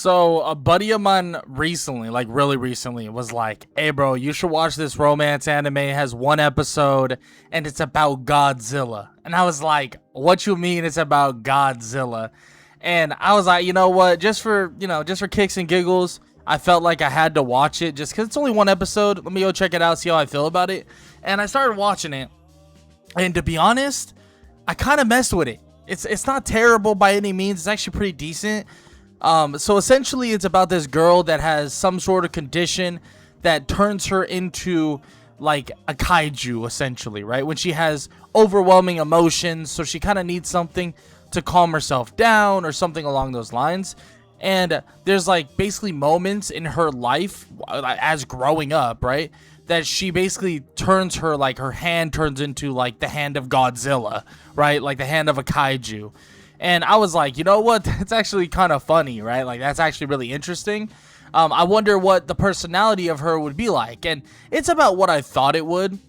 So a buddy of mine recently, like really recently, was like, "Hey, bro, you should watch this romance anime. It has one episode, and it's about Godzilla." And I was like, "What you mean it's about Godzilla?" And I was like, you know what? Just for kicks and giggles, I felt like I had to watch it just because it's only one episode. Let me go check it out, see how I feel about it. And I started watching it, and to be honest, I kind of messed with it. It's not terrible by any means. It's actually pretty decent. So essentially it's about this girl that has some sort of condition that turns her into like a kaiju, essentially, right? When she has overwhelming emotions, so she kind of needs something to calm herself down or something along those lines. And there's like basically moments in her life as growing up, right, that she basically turns her hand turns into like the hand of Godzilla, right? Like the hand of a kaiju. And I was like, you know what? That's actually kind of funny, right? Like, that's actually really interesting. I wonder what the personality of her would be like. And it's about what I thought it would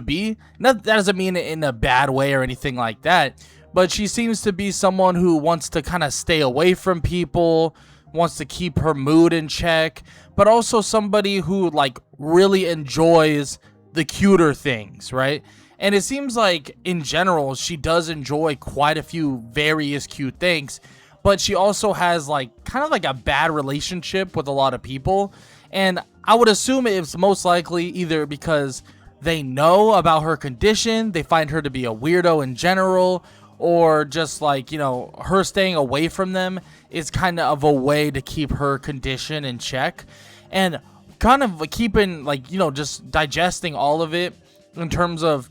be. That doesn't mean it in a bad way or anything like that. But she seems to be someone who wants to kind of stay away from people, wants to keep her mood in check, but also somebody who, like, really enjoys the cuter things, right? And it seems like, in general, she does enjoy quite a few various cute things, but she also has, like, kind of like a bad relationship with a lot of people. And I would assume it's most likely either because they know about her condition, they find her to be a weirdo in general, or just, like, you know, her staying away from them is kind of a way to keep her condition in check. And kind of keeping, like, you know, just digesting all of it in terms of,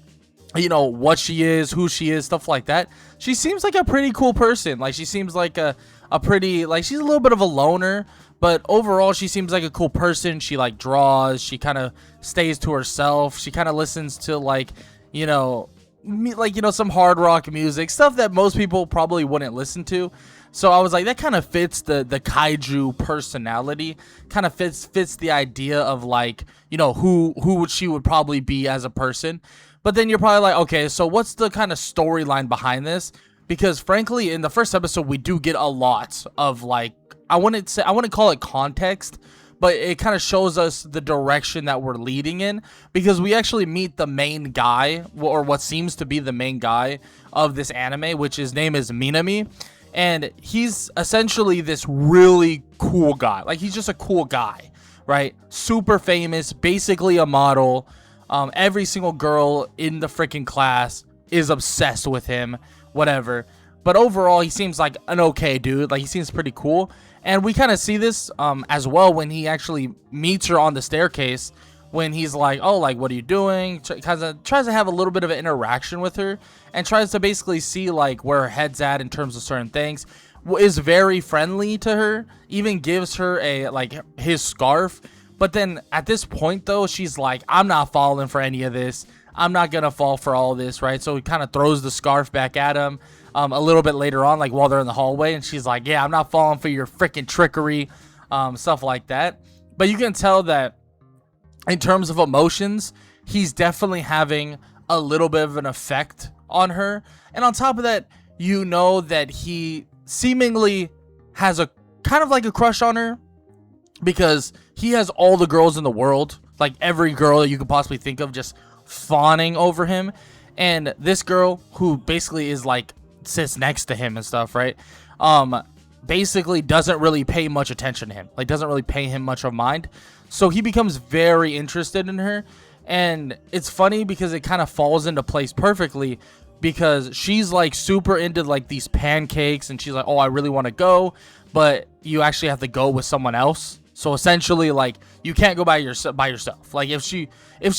you know, what she is, who she is, stuff like that. She seems like a pretty cool person. Like, she seems like a pretty, like, she's a little bit of a loner, but overall she seems like a cool person. She, like, draws, she kind of stays to herself, she kind of listens to, like, you know, some hard rock music, stuff that most people probably wouldn't listen to. So I was like, that kind of fits the kaiju personality, kind of fits the idea of, like, you know, who she would probably be as a person. But then you're probably like, okay, so what's the kind of storyline behind this? Because frankly, in the first episode, we do get a lot of, like, I wouldn't call it context, but it kind of shows us the direction that we're leading in, because we actually meet the main guy, or what seems to be the main guy of this anime, which his name is Minami. And he's essentially this really cool guy. Like, he's just a cool guy, right? Super famous, basically a model. Every single girl in the freaking class is obsessed with him, whatever. But overall, he seems like an okay dude. Like, he seems pretty cool. And we kind of see this as well when he actually meets her on the staircase, when he's like, oh, like, what are you doing? Kind of tries to have a little bit of an interaction with her and tries to basically see, like, where her head's at in terms of certain things. Is very friendly to her, even gives her a, like, his scarf. But then at this point, though, she's like, I'm not falling for any of this. I'm not going to fall for all this, right? So he kind of throws the scarf back at him a little bit later on, like while they're in the hallway. And she's like, yeah, I'm not falling for your freaking trickery, stuff like that. But you can tell that in terms of emotions, he's definitely having a little bit of an effect on her. And on top of that, you know that he seemingly has a kind of like a crush on her, because he has all the girls in the world, like every girl that you could possibly think of, just fawning over him. And this girl, who basically is like sits next to him and stuff, right, basically doesn't really pay much attention to him, like doesn't really pay him much of mind. So he becomes very interested in her. And it's funny because it kind of falls into place perfectly, because she's like super into like these pancakes, and she's like, oh, I really want to go, but you actually have to go with someone else. So essentially, like, you can't go by yourself. Like, if she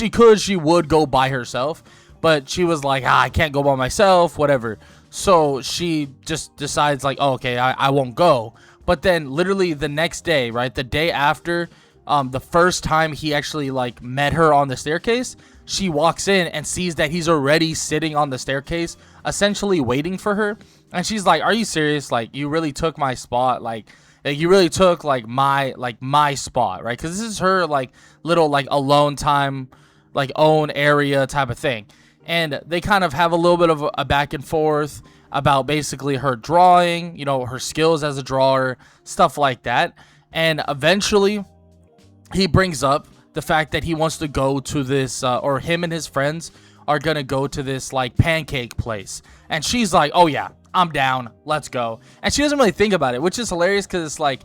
could, she would go by herself, but she was like, I can't go by myself, whatever. So she just decides, like, oh, okay, I won't go. But then literally the next day, right, the day after, the first time he actually, like, met her on the staircase, she walks in and sees that he's already sitting on the staircase, essentially waiting for her. And she's like, are you serious? Like, you really took my spot? Like you really took my spot, right? Because this is her, like, little, like, alone time, like, own area type of thing. And they kind of have a little bit of a back and forth. about basically her drawing, her skills as a drawer, stuff like that. And eventually he brings up the fact that he wants to go to this, or him and his friends are gonna go to this like pancake place. And she's like, oh yeah, I'm down, let's go. And she doesn't really think about it, which is hilarious, because it's like,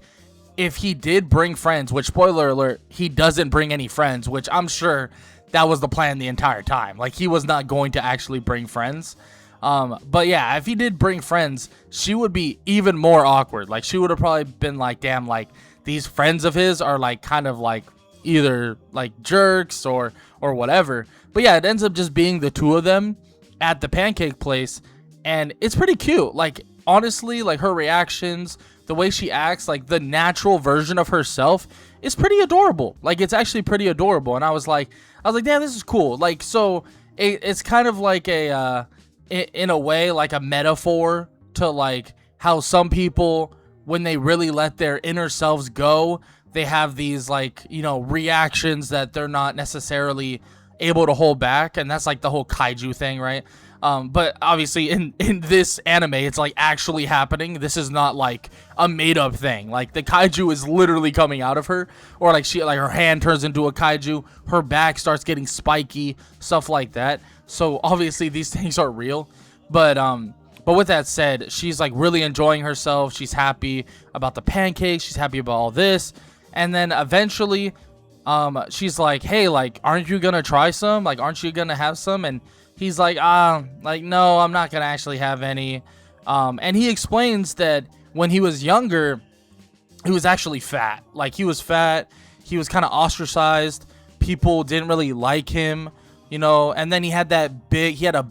if he did bring friends, which, spoiler alert, he doesn't bring any friends, which I'm sure that was the plan the entire time. Like, he was not going to actually bring friends. But yeah, if he did bring friends, she would be even more awkward. Like, she would have probably been like, damn, like, these friends of his are like kind of like either like jerks or whatever. But yeah, it ends up just being the two of them at the pancake place, and it's pretty cute. Like, honestly, like, her reactions, the way she acts, like the natural version of herself is pretty adorable. Like, it's actually pretty adorable. And I was like, damn, this is cool. Like, so it's kind of like in a way, like a metaphor to like how some people, when they really let their inner selves go, they have these like, reactions that they're not necessarily able to hold back. And that's like the whole kaiju thing, right? But obviously in this anime, it's like actually happening. This is not like a made up thing. Like, the kaiju is literally coming out of her, or like her hand turns into a kaiju, her back starts getting spiky, stuff like that. So obviously these things are real. But with that said, she's like really enjoying herself. She's happy about the pancakes. She's happy about all this. And then eventually, she's like, hey, like, aren't you gonna try some? Like, aren't you gonna have some? And he's like, no, I'm not gonna actually have any. And he explains that when he was younger, he was actually fat. Like, he was fat. He was kind of ostracized. People didn't really like him, and then he had a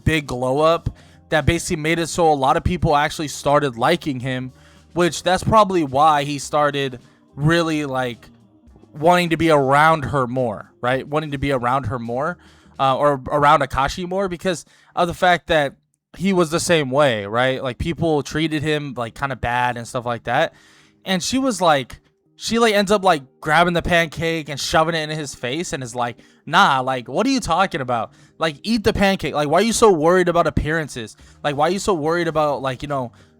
big glow up that basically made it so a lot of people actually started liking him, which that's probably why he started really like wanting to be around her more, right? Wanting to be around her more, or around Akashi more, because of the fact that he was the same way, right? Like, people treated him like kind of bad and stuff like that. And she ends up like grabbing the pancake and shoving it in his face and is like, nah, like, what are you talking about? Like, eat the pancake. Like, why are you so worried about appearances? Like, why are you so worried about like,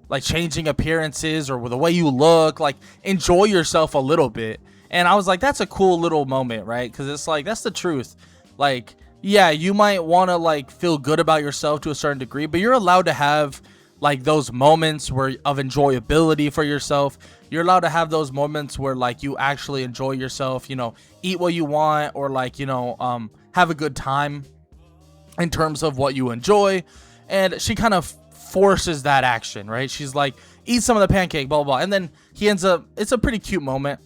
like changing appearances or the way you look? Like, enjoy yourself a little bit. And I was like, that's a cool little moment, right? Because it's like, that's the truth. Like, yeah, you might want to like feel good about yourself to a certain degree, but you're allowed to have like those moments of enjoyability for yourself. You're allowed to have those moments where like you actually enjoy yourself, eat what you want, or like, have a good time in terms of what you enjoy. And she kind of forces that action, right? She's like, eat some of the pancake, blah, blah, blah. And then it's a pretty cute moment.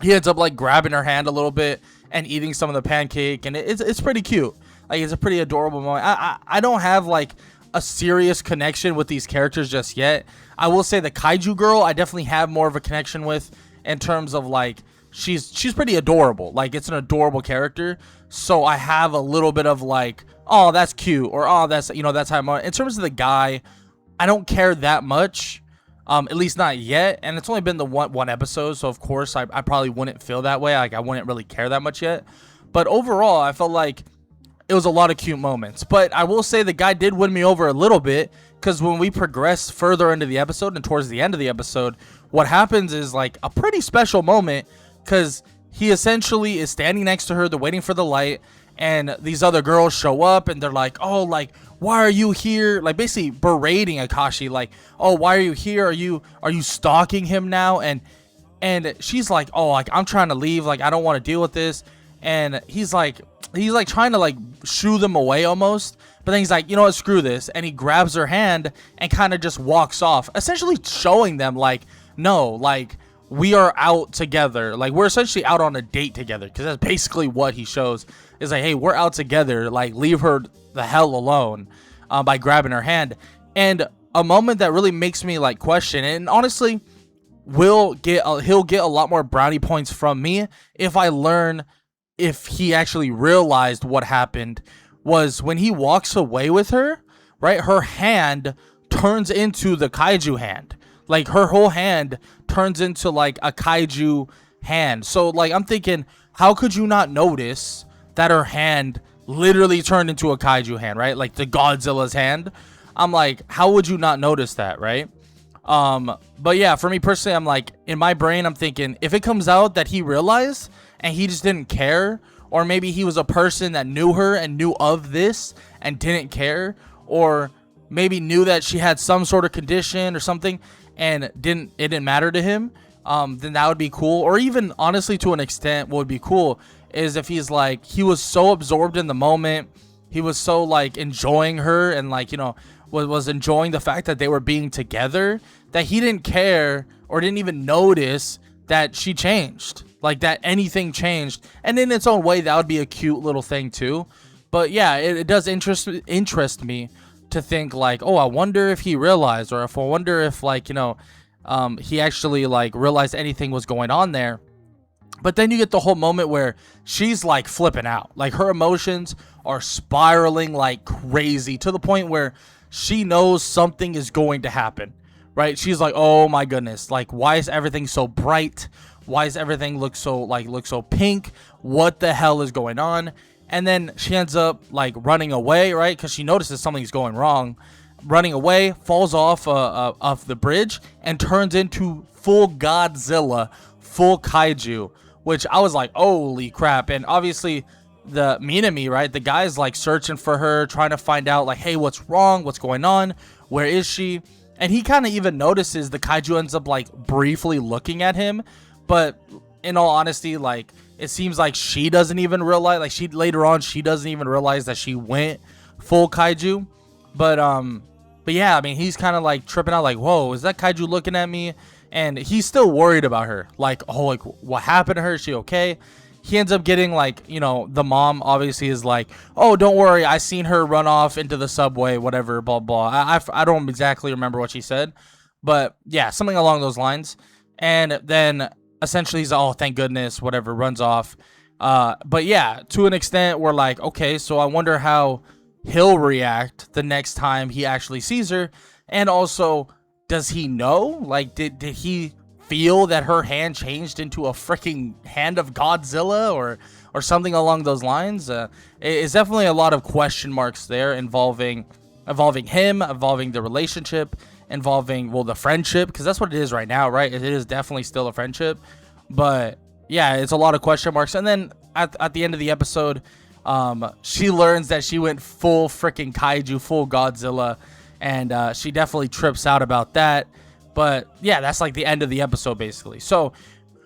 He ends up like grabbing her hand a little bit and eating some of the pancake, and it's pretty cute. Like, it's a pretty adorable moment. I don't have like a serious connection with these characters just yet. I will say the Kaiju Girl, I definitely have more of a connection with, in terms of like, she's pretty adorable. Like, it's an adorable character, so I have a little bit of like, oh, that's cute, or oh, that's that's how I'm on. In terms of the guy, I don't care that much. At least not yet, and it's only been the one episode, so of course I probably wouldn't feel that way. Like, I wouldn't really care that much yet. But overall, I felt like it was a lot of cute moments. But I will say the guy did win me over a little bit, because when we progress further into the episode and towards the end of the episode, what happens is like a pretty special moment, because he essentially is standing next to her, they're waiting for the light, and these other girls show up and they're like, oh, like, why are you here? Like, basically berating Akashi, like, oh, why are you here? Are you stalking him now? And she's like, oh, like, I'm trying to leave, like, I don't want to deal with this. And he's like trying to like shoo them away almost, but then he's like, you know what, screw this, and he grabs her hand and kind of just walks off, essentially showing them like, no, like, we are out together, like, we're essentially out on a date together, because that's basically what he shows, is like, hey, we're out together, like, leave her the hell alone, by grabbing her hand. And a moment that really makes me like question, and honestly he'll get a lot more brownie points from me if I learn if he actually realized what happened, was when he walks away with her, right? Her hand turns into the kaiju hand. Like, her whole hand turns into like a kaiju hand. So like, I'm thinking, how could you not notice that her hand literally turned into a kaiju hand, right? Like the Godzilla's hand. I'm like, how would you not notice that, right? But yeah, for me personally, I'm like, in my brain, I'm thinking if it comes out that he realized and he just didn't care, or maybe he was a person that knew her and knew of this and didn't care, or maybe knew that she had some sort of condition or something and it didn't matter to him, then that would be cool. Or even honestly, to an extent, what would be cool is if he's like, he was so absorbed in the moment, he was so like enjoying her and like, you know, was enjoying the fact that they were being together, that he didn't care or didn't even notice that she changed, like that anything changed. And in its own way, that would be a cute little thing too. But yeah, it does interest me to think like, oh, I wonder if he realized, or if I wonder if like, you know, he actually like realized anything was going on there. But then you get the whole moment where she's like flipping out, like her emotions are spiraling like crazy to the point where she knows something is going to happen, right? She's like, oh my goodness, like why is everything so bright? Why is everything look so pink? What the hell is going on? And then she ends up like running away, right? Because she notices something's going wrong. Running away, falls off the bridge, and turns into full Godzilla, full kaiju. Which I was like, holy crap. And obviously, the Minami, right? The guy's like searching for her, trying to find out like, hey, what's wrong? What's going on? Where is she? And he kind of even notices the kaiju ends up like briefly looking at him. But in all honesty, like, it seems like she doesn't even realize, like later on, she doesn't even realize that she went full kaiju. But yeah, I mean, he's kind of like tripping out like, whoa, is that kaiju looking at me? And he's still worried about her. Like, oh, like what happened to her? Is she okay? He ends up getting like, you know, the mom obviously is like, oh, don't worry, I seen her run off into the subway, whatever, blah, blah. I don't exactly remember what she said, but yeah, something along those lines. And then essentially he's like, oh, thank goodness, whatever, runs off. But yeah, to an extent, we're like, okay, so I wonder how he'll react the next time he actually sees her. And also, does he know? Like, did he feel that her hand changed into a freaking hand of Godzilla or something along those lines? It's definitely a lot of question marks there involving him, involving the relationship, involving, well, the friendship, because that's what it is right now, right? It is definitely still a friendship. But yeah, it's a lot of question marks. And then at the end of the episode, she learns that she went full freaking kaiju, full Godzilla, and she definitely trips out about that. But yeah, that's like the end of the episode basically. So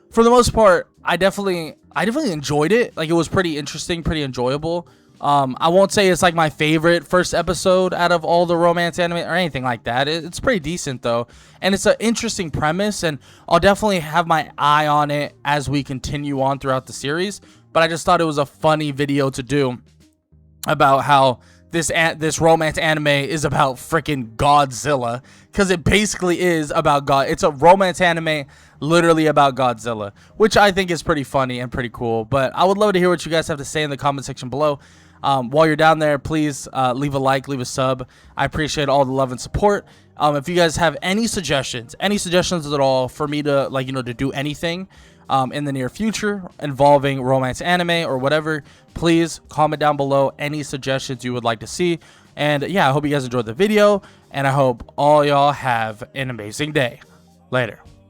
for the most part, I definitely enjoyed it. Like, it was pretty interesting, pretty enjoyable. I won't say it's like my favorite first episode out of all the romance anime or anything like that. It's pretty decent though, and it's an interesting premise, and I'll definitely have my eye on it as we continue on throughout the series. But I just thought it was a funny video to do about how this romance anime is about freaking Godzilla, because it basically is about God. It's a romance anime literally about Godzilla, which I think is pretty funny and pretty cool. But I would love to hear what you guys have to say in the comment section below. While you're down there, please leave a like, leave a sub. I appreciate all the love and support. If you guys have any suggestions at all for me to, like, you know, to do anything in the near future involving romance anime or whatever, please comment down below any suggestions you would like to see. And yeah, I hope you guys enjoyed the video, and I hope all y'all have an amazing day. Later.